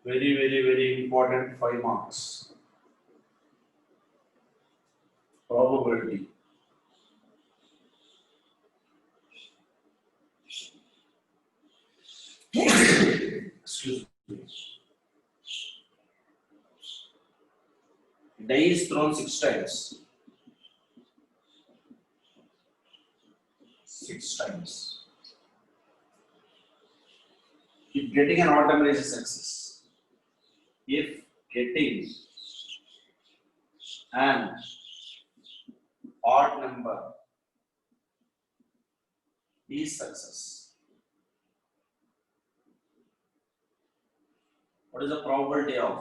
Very important 5 marks. Probability. Excuse me. Die is thrown 6 times. 6 times. If getting an odd number is a success. If getting an odd number is success. What is the probability of?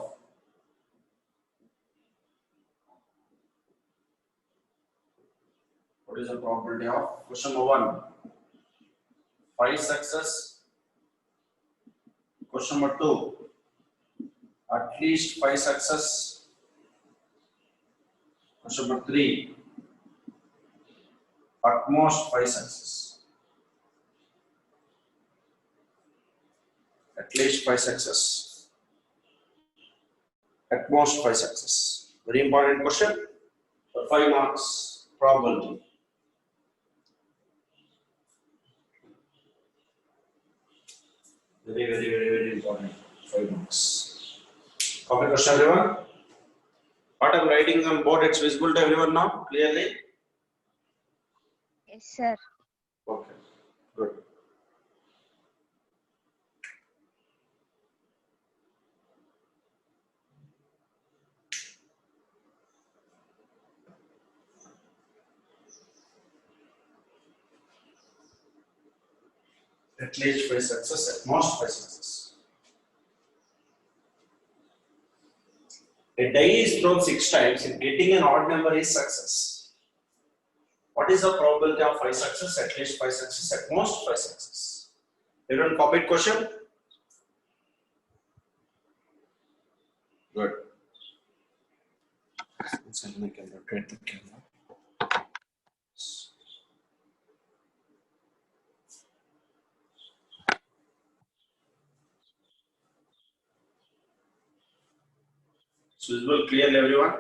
What is the probability of? Question number 1. 5 success. Question number 2. At least 5 success. Question number 3. At most 5 success. At least 5 success. At most 5 success. Very important question. For 5 marks probability. Very important. 5 marks. Copy question, everyone. What I'm writing on board, it's visible to everyone now, clearly? Yes, sir. Okay, good. At least 5 success, at most 5 success. A die is thrown 6 times. If getting an odd number is success. What is the probability of 5 success? At least 5 success, at most 5 success. Everyone copied question? Good. So I can rotate the camera. So visible clearly, everyone?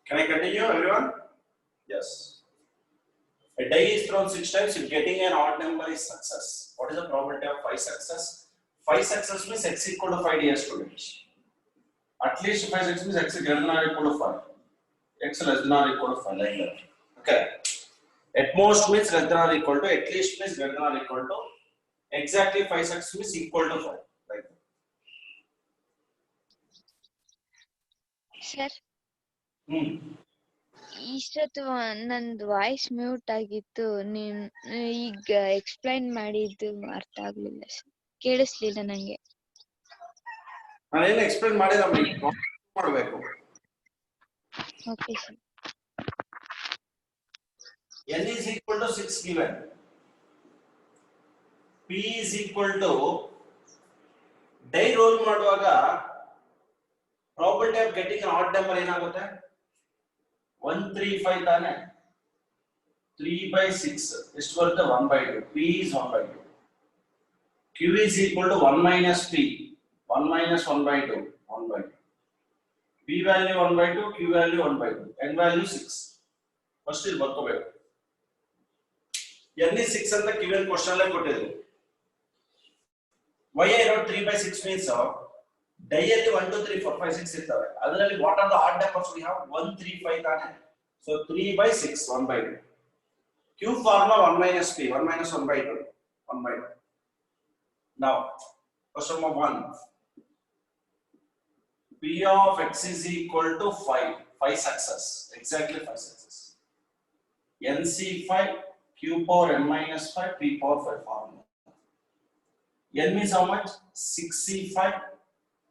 Can I continue, everyone? Yes. A die is thrown 6 times. If getting an odd number is success. What is the probability of 5 success? 5 success means x equal to 5 dear students. At least 5 success means x greater than or equal to 5. X less than or equal to 5, like that. Okay. At most means less than or equal to, at least means greater than or equal to, exactly 5 success means equal to 5, like that. Sir. ಇಷ್ಟೊತ್ತು ನಂದು voice mute ಆಗಿತ್ತು. ನೀನ್ ಈಗ explain ಮಾಡಿದ್ದು ಅರ್ಥ ಆಗ್ಲಿಲ್ಲ sir, ಕೇಳಿಸ್ಲಿಲ್ಲ ನಂಗೆ. ನಾನೇನು ಎಕ್ಸ್ಪ್ಲೈನ್ ಮಾಡಿರಮ್ಮ, ಮಾಡಬೇಕು. Okay sir. n is equal to 6 given. p is equal to die roll ಮಾಡುವಾಗ probability of getting an odd number ಏನಾಗುತ್ತೆ? 135 ತಾನೆ. 3/6 ಎಷ್ಟು ಬರುತ್ತೆ? 1/2. p is 1/2. q is equal to 1 minus p. 1 minus 1/2. 1/2. p value 1/2, q value 1/2. n value 6. First ಇಲ್ಲಿ ಬರ್ಕೋಬೇಕು. n is 6 ಅಂತ given question ಅಲ್ಲೇ ಕೊಟ್ಟಿದ್ರು. why I wrote 3/6 means ಡೈಯಲ್ಲಿ 1 2 3 4 5 6 ಇರ್ತವೆ. ಅದರಲ್ಲಿ what are the odd numbers we have? 1 3 5 ತಾನೆ. So 3/6 1/2. q formula 1 minus p, 1 minus 1/2, 1/2. Now question number 1, p of x is equal to 5 success, exactly 5 success. nc 5, q power n minus 5 p power 5 formula. N means how much? 65.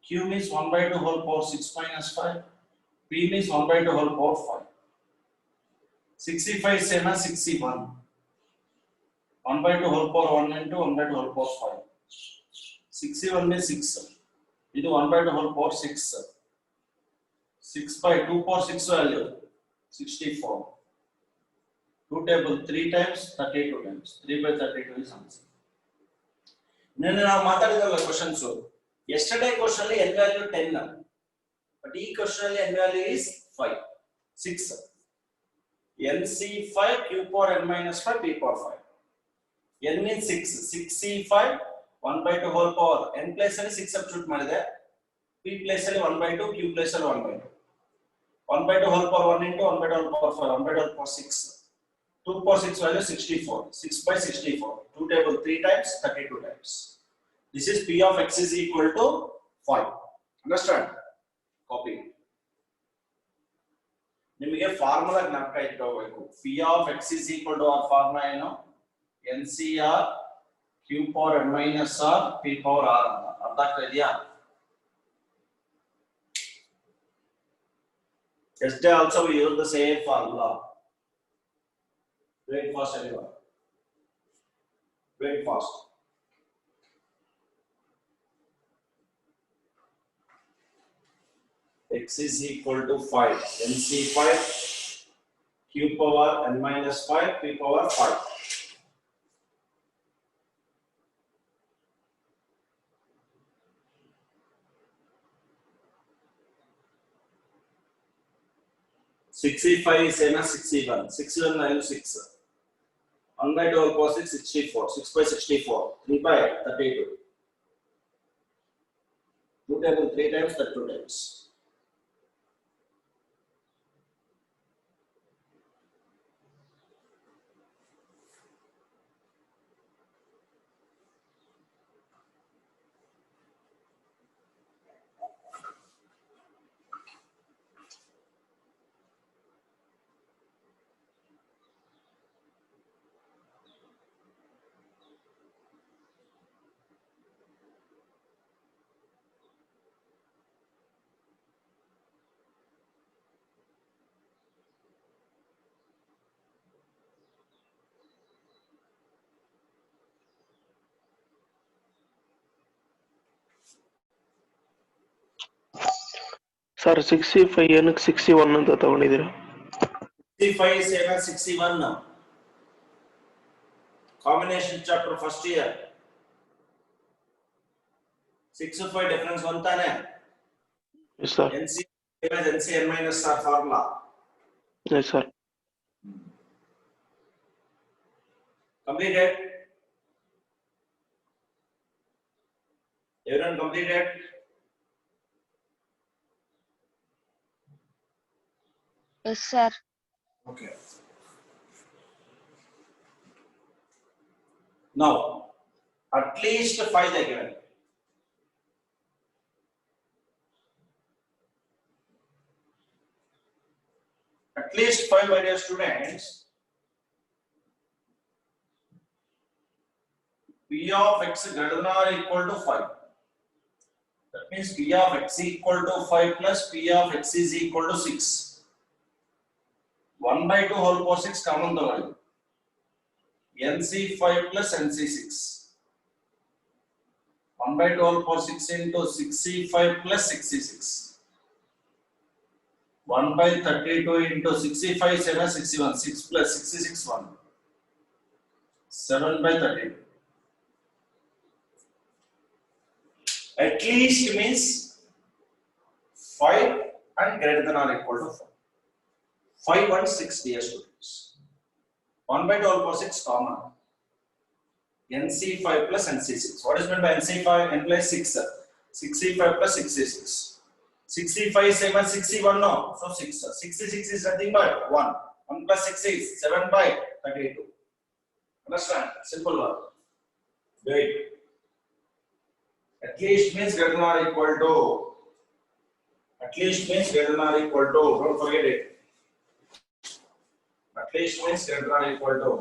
Q means 1 by 2 whole power 6 minus 5. P means 1 by 2 whole power 5. 65 is same as 61. 1 by 2 whole power 1 into 1 by 2 whole power 5. 61 means 6. This 1 by 2 whole power 6. 6 by 2 power 6 value 64. 2 table 3 times 32 times. 3 by 32 is answer. Now questions. Yesterday question n value 10. But this question n value is 5. 6. NC5 q power n minus 5 p power 5. N means 6. 6C5 1 by 2 whole power n place 6 substitute ಮಾಡಿದೆ. P place 1 by 2 q place 1 by 2. 1 by 2 whole power 1 into 1 by 2 whole power 5. 1 by 2 whole power 6. 2 power 6 value 64. 6 by 64. 2 table 3 times 32 times. This is P of x is equal to 5. Understand? Copy. ನಿಮಗೆ formula ಜ್ಞಾಪಕ ಇಟ್ಕೋಬೇಕು. P of x is equal to our formula ಏನು? NCR q power n minus r p power r ಅಂತ. ಅರ್ಥ ಆಗ್ತಾ ಇದೆಯಾ? Yesterday also we used the same formula. Wait fast everyone. Wait fast. X is equal to 5. NC5 q power n minus 5 p power 5. Sixty-five is same as 61. 61 value 6. 1 by 2 whole power 6, 64. 6 by 64. 3 by 32. 2 table 3 times, 32 times. Sir 65 ಏನಕ್ಕೆ 61 ಅಂತ ತಗೊಂಡಿದ್ದೀರಾ? 65 is same as 61 now. Combination chapter first year. 6 to 5 difference 1 ತಾನೆ? Yes sir. NC same as NC n minus r formula. Yes sir. Completed? Everyone completed? Yes, sir. Okay. Now, at least 5 they given. At least 5, my dear students. P of x greater than or equal to 5. That means P of x equal to 5 plus P of x is equal to 6. 1 by 2 whole power 6 common ತಗೊಳ್ಳಿ. NC5 plus NC6. 1 by 2 whole power 6 into 6C5 plus 6C6. 1 by 32 into 65 7 61. 6 plus 66 1. 7 by 32. At least means 5 and greater than or equal to 4. 5 and 6 dear students. 1 by 2 whole power 6 common. NC5 plus NC6. What is meant by NC5? N plus 6. 65 plus 66. 65 is same as 61 no. So 6. 66 is nothing but 1. 1 plus 6 is 7 by 32. Understand? Simple one. Wait. At least means greater than or equal to. At least means greater than or equal to. Don't forget it. At least means greater than or equal to.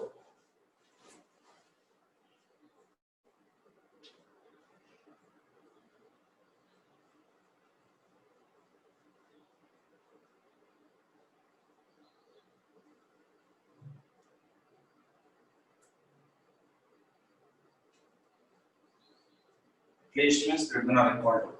least means greater than or equal to.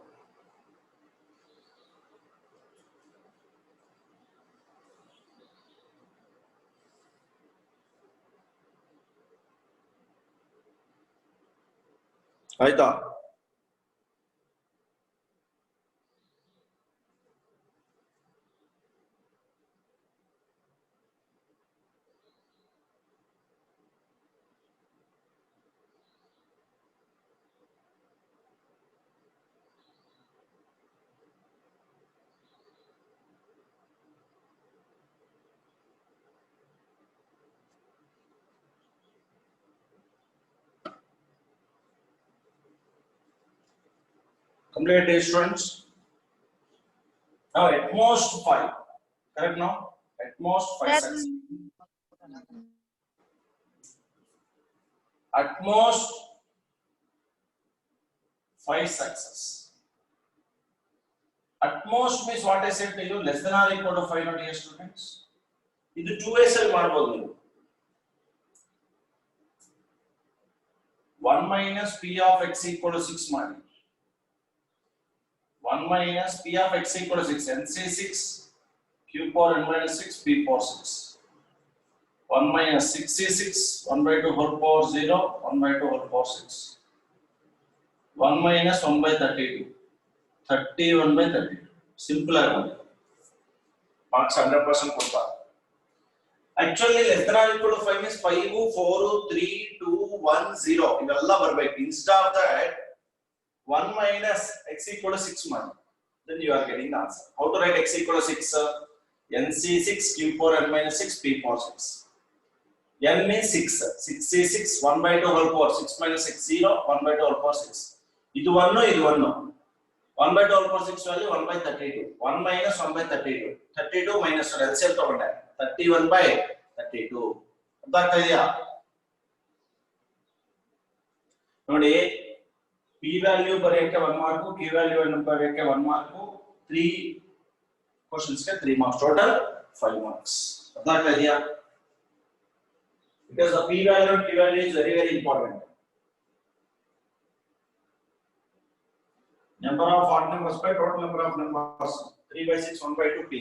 ಆಯ್ತಾ? Complete day, students. Now at most 5. Correct now? At most 5 success. At most 5 success. At most means what I said to you, less than or equal to 5 not here, students. ಇದು 2 ways ಅಲ್ಲಿ ಮಾಡಬಹುದು ನೀವು. 1 minus p of x equal to 6 ಮಾಡಿ. 1 minus p of x equal to 6, nc 6, q power n minus 6, p power 6. 1 minus 6c6, 1 by 2 whole power 0, 1 by 2 whole power 6. 1 minus 1 by 32, 31 by 32. Simple ಆಗಿದೆ. Marks 100% ಕೊಡ್ತಾರೆ. Actually less than or equal to 5 means 5, 4, 3, 2, 1, 0. ಇವೆಲ್ಲ ಬರಬೇಕು. Instead of that, 1 minus x equal to 6 month. Then you are getting the answer. How to write x equal to 6? nc6, q power n minus 6, p power 6. n means 6. 6c6, 1 by 2 whole power 6 minus 6, 0, 1 by 2 whole power 6. ಇದು 1, ಇದು 1. 1 by 2 whole power 6 value 1 by 32. 1 minus 1 by 32. 32 minus 1 LCM ತಗೊಂಡೆ. 31 by 32. ಅರ್ಥ ಆಗ್ತಾ ಇದೆಯಾ? ನೋಡಿ, p value ಬರೆಯಕ್ಕೆ 1 mark, q value ಅನ್ನು ಬರೆಯಕ್ಕೆ 1 ಮಾರ್ಕ್, 3 ಕ್ವೆಶ್ಚನ್ಸ್ ಗೆ 3 ಮಾರ್ಕ್ಸ್, ಟೋಟಲ್ 5 ಮಾರ್ಕ್ಸ್. ಅರ್ಥ ಆಗ್ತಾ ಇದೆಯಾ? Because the p value and q value is very important. Number of odd numbers by total number of numbers. 3 by 6, 1 by 2 p.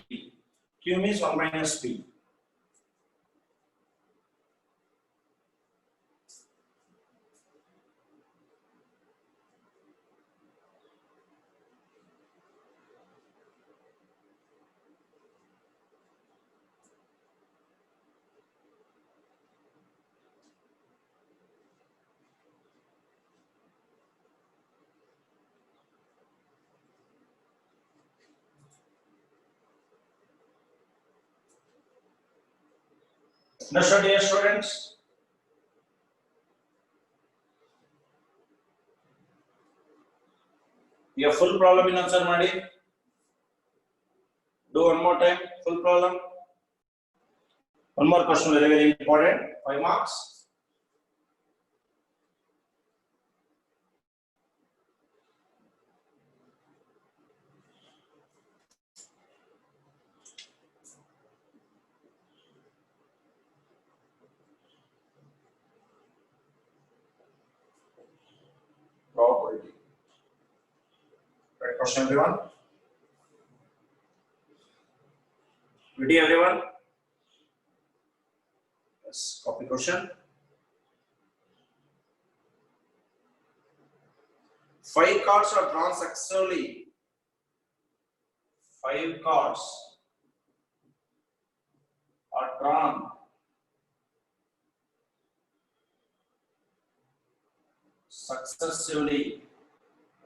Q means 1 minus p. Understood, dear students? You have full problem in answer ಮಾಡಿ. Do one more time, full problem. One more question, very very important. 5 marks. Probability. Right question, everyone? Ready, everyone? Yes, copy question. 5 cards are drawn successfully. 5 cards are drawn successively.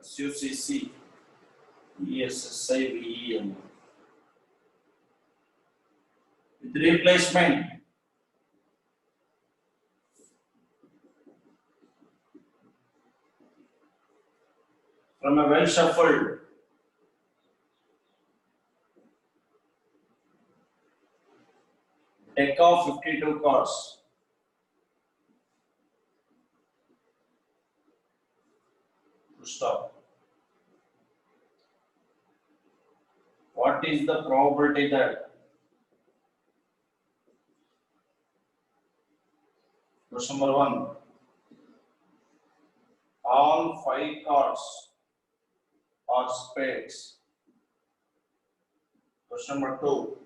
SUCC, ESSI, VEM. With replacement from a well shuffled deck of 52 cards. Stop. What is the probability that question number 1, all 5 cards are spades. Question number 2.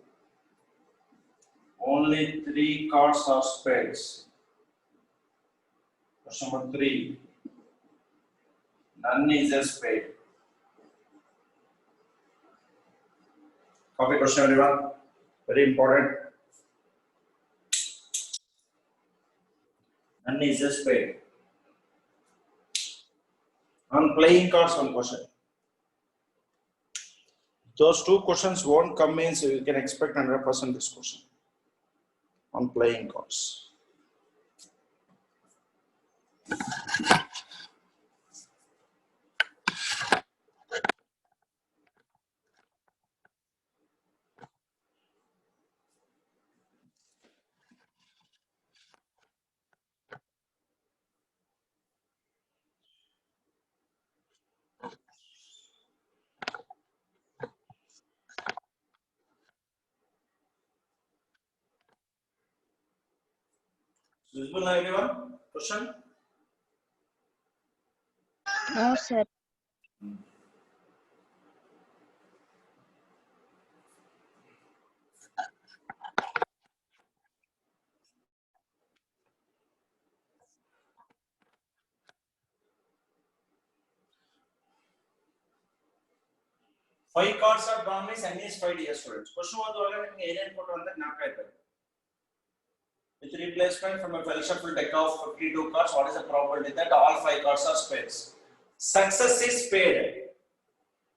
Only 3 cards are spades. Question number 3. None is a spade. Copy question everyone. Very important. None is a spade. On playing cards, one question. Those 2 questions won't come in, so you can expect 100% this question. On playing cards. Visible now everyone? Question? No, sir. Five cards are drawn means N is 5 dear students. Question one alien put on the knock. With replacement from a well shuffled deck of 52 cards, what is the probability that all 5 cards are spades? Success is spade.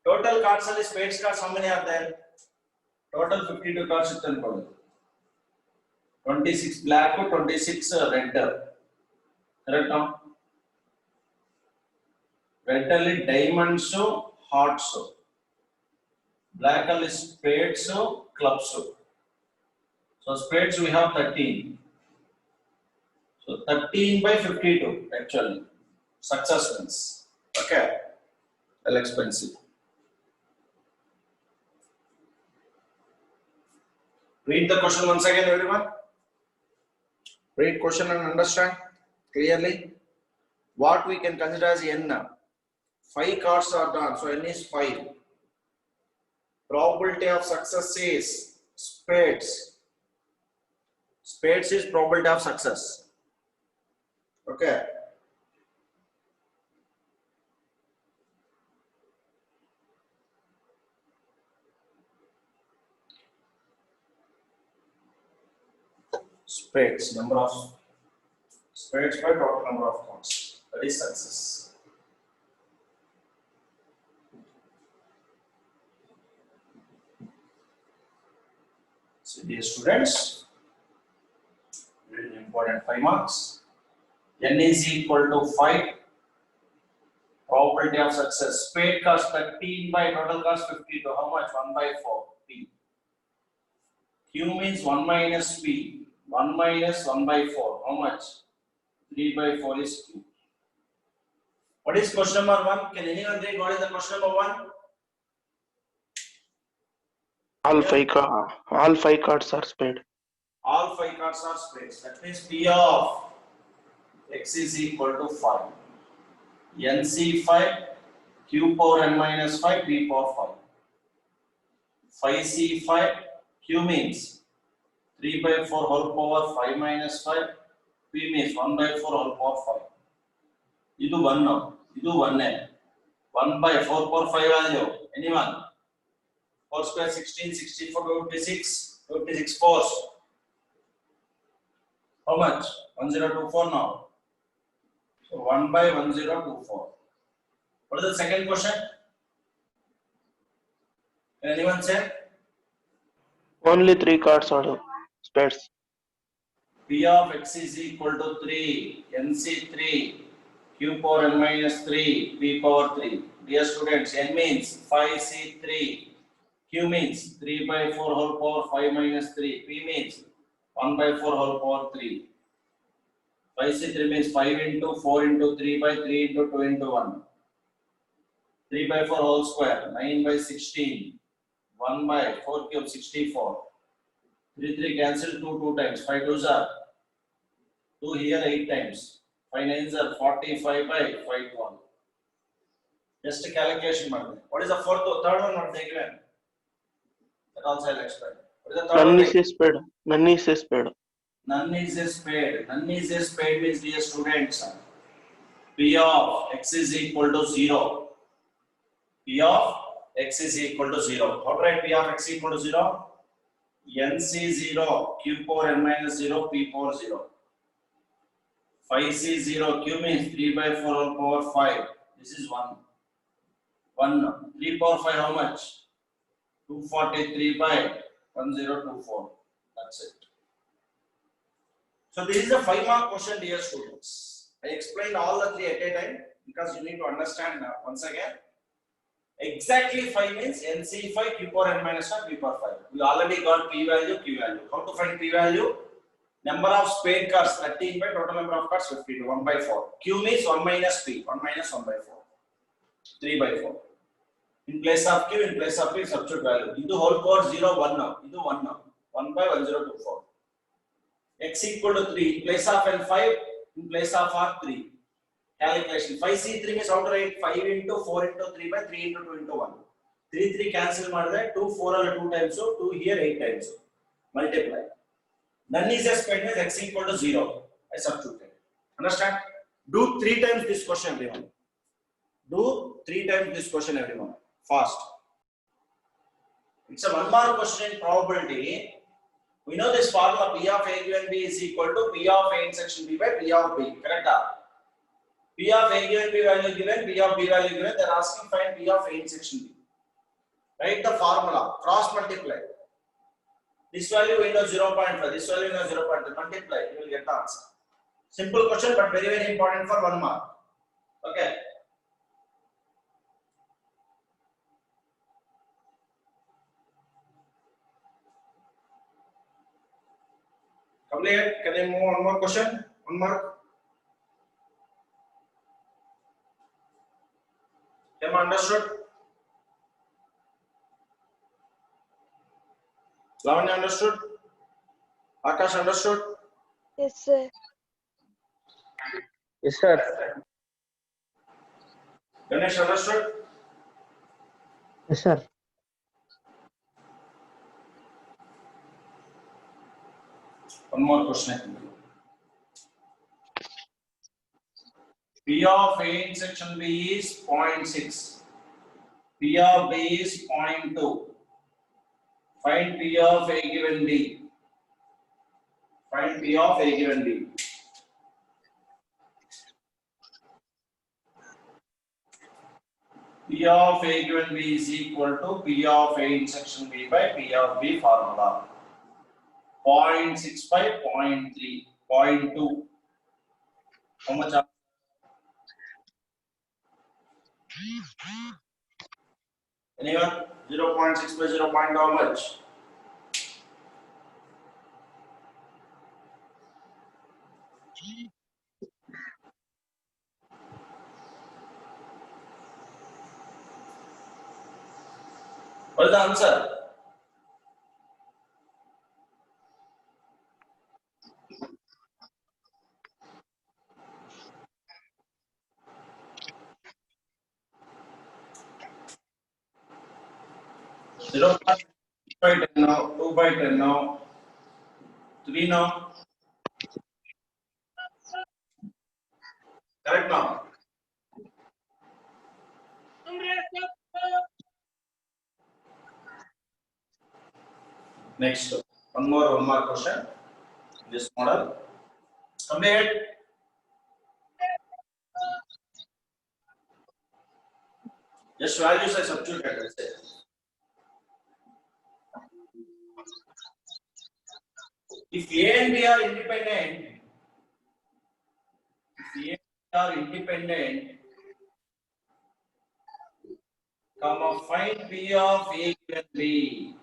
Total cards are spades cards. How many are there? Total 52 cards. 26 black, 26 red. Correct now? Red is diamonds, hearts. Black is spades, clubs. So spades we have 13. So 13 by 52 actually. Success wins. Okay. Well expensive. Read the question once again everyone. Read question and understand clearly. What we can consider as N. 5 cards are done. So N is 5. Probability of success is spades. Spades is probability of success. Okay. Spades, number of spades by total number of cards. That is success. So dear students, very important 5 marks. N is equal to 5. Probability of success. Spade cards 13 by total cards 52. How much? 1 by 4. P. Q means 1 minus P. 1 minus 1 by 4. How much? 3 by 4 is Q. What is question number 1? Can anyone read what is the question number 1? All 5 cards are spade. All 5 cards are spades. That means P of X is equal to 5. NC 5, Q power N minus 5, P power 5. 5C 5, Q means 3 by 4 whole power 5 minus 5, P means 1 by 4 whole power 5. Idu 1 now, idu 1 n. 1 by 4 power 5 value. Anyone? 4 square 16, 64, 56, 56 4s. How much? 1024 now. So 1 by 1024. What is the second question? Can anyone say? Only 3 cards are spades. P of X is equal to 3, NC 3, Q power N minus 3, P power 3. Dear students, N means 5C3, Q means 3 by 4 whole power 5 minus 3, P means 1 by 4 whole power 3. 5C3 means 5 into 4 into 3 by 3 into 2 into 1. 3 by 4 whole square, 9 by 16, 1 by 4 cube 64. 3 cancel 2 times, 5 2s are 2 here 8 times, 5 nines are 45 by 512. Just a calculation. What is the third one? Not the given. That also I'll explain. What is the third None one? is a spade. None is a spade. None is a spade. None is a spade means, dear students, P of x is equal to 0. P of x is equal to 0. How to write P of x equal to 0? NC 0, Q power n minus 0, P power 0. 5C 0, Q means 3 by 4 whole power 5. This is 1. 1. 3 power 5 how much? 243 by 1024. That's it. So this is a 5-mark question, dear students. I explained all the 3 at a time because you need to understand once again. Exactly 5 means NC 5, Q power n minus 1, P power 5. We already got P value, Q value. How to find P value? Number of spade cards 13 by total number of cards 52, 1 by 4. Q means 1 minus P, 1 minus 1 by 4. 3 by 4. In place of Q, in place of P, substitute value. Into whole power 0, 1 now. Into 1 now. 1 by 1024. X equal to 3. In place of N 5, in place of R 3. Calculation. 5C3 means how to write 5 into 4 into 3 by 3 into 2 into 1. 3 cancel ಮಾಡಿದ್ರೆ 2 4 all 2 times, so 2 here 8 times. Multiply. None is a spade means x equal to 0. I substitute. Understand? Do 3 times this question, everyone. Do 3 times this question, everyone. Fast. It's a 1-mark question in probability. We know this formula P of A given B is equal to P of A intersection B by P of B. Correct? P of A given B value given, P of B value given. They are asking find P of A intersection B. Write the formula. Cross multiply. This value we know 0.5. This value we know 0.5. Multiply. You will get the answer. Simple question, but very, very important for 1 mark. Okay. Complete. Can I move one more question? 1 mark. Am I understood? Lavanya understood? Akash understood? Yes, sir. Yes, sir. Ganesh understood? Yes, sir. One more question. P of A intersection B is 0.6. P of B is 0.2. Find P of A given B. Find P of A given B. P of A given B is equal to P of A intersection B by P of B formula. 0.6 by 0.3, 0.2. How much? Anyone? 0.6 by 0. How much? What is the answer? Zero by 10 now, 2 by 10 now, 3 now. Correct now? Next, one more question. This model. Complete. Just values I substituted. Let's say. If A and B are independent, find P of A given B.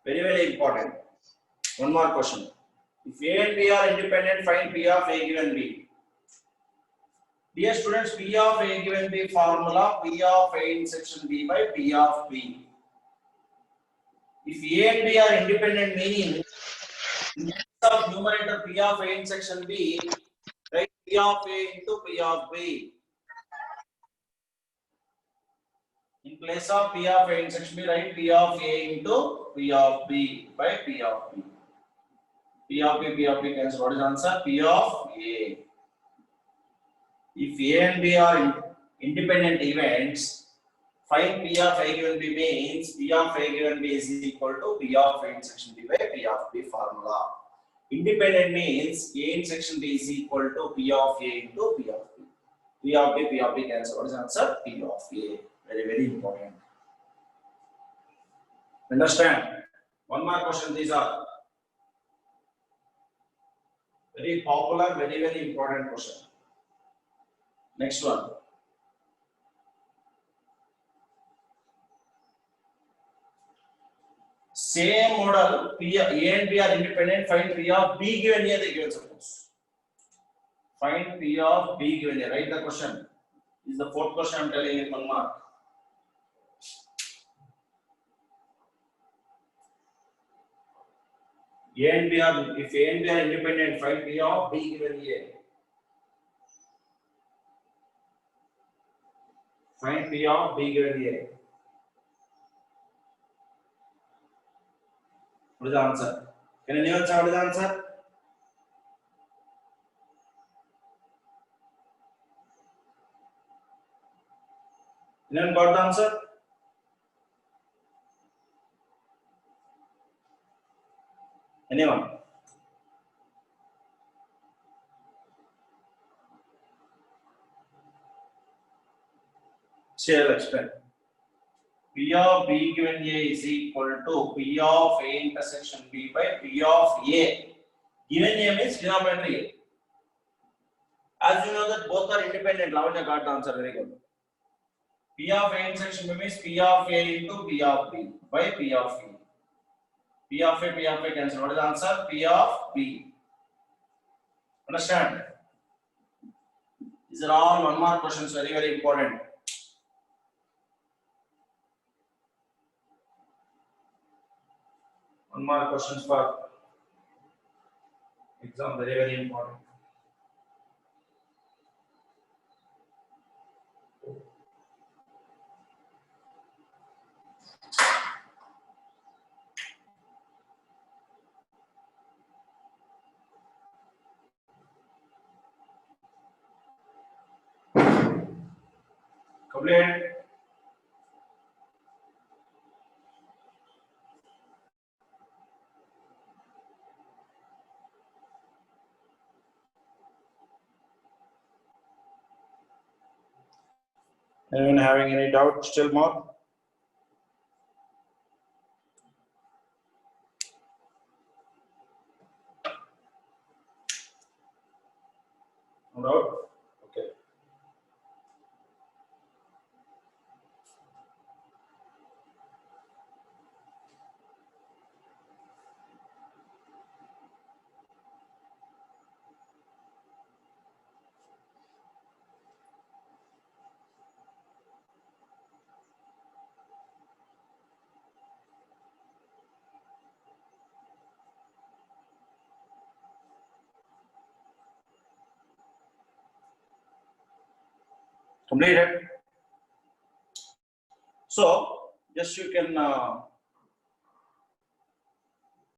Very, very important. One more question. If A and B are independent, find P of A given B. Dear students, P of A given B formula, P of A intersection B by P of B. If A and B are independent, meaning in case of numerator P of A intersection B, write P of A into P of B. In place of P of A intersection B, write P of A into P of B by P of B. P of B cancel. What is the answer? P of A. If A and B are independent events, find P of A given B means P of A given B is equal to P of A intersection B by P of B formula. Independent means A intersection B is equal to P of A into P of B. P of B cancel. What is the answer? P of A. Very important. Understand? One more question. These are very popular, very important question. Next one. Same model, P A and B are independent. Find P of B given here. They given suppose. Find P of B given here. Write the question. This is the fourth question I am telling you. 1 mark. A and B are, if A and B are independent, find P of B given here. Find P of B given here. What is the answer? Can anyone say what is the answer? Anyone got the answer? Anyone? Say, I'll explain. P of B given A is equal to P of A intersection B by P of A. Given A means denominator A. As you know that both are independent, Lavanya got the answer. Very good. P of A intersection B means P of A into P of B by P of A. P of A cancel. What is the answer? P of B. Understand? These are all 1 mark questions. Very important. One more questions for exam. Very important. Complete. Anyone having any doubt still more? No doubt? Okay. Completed. So just you can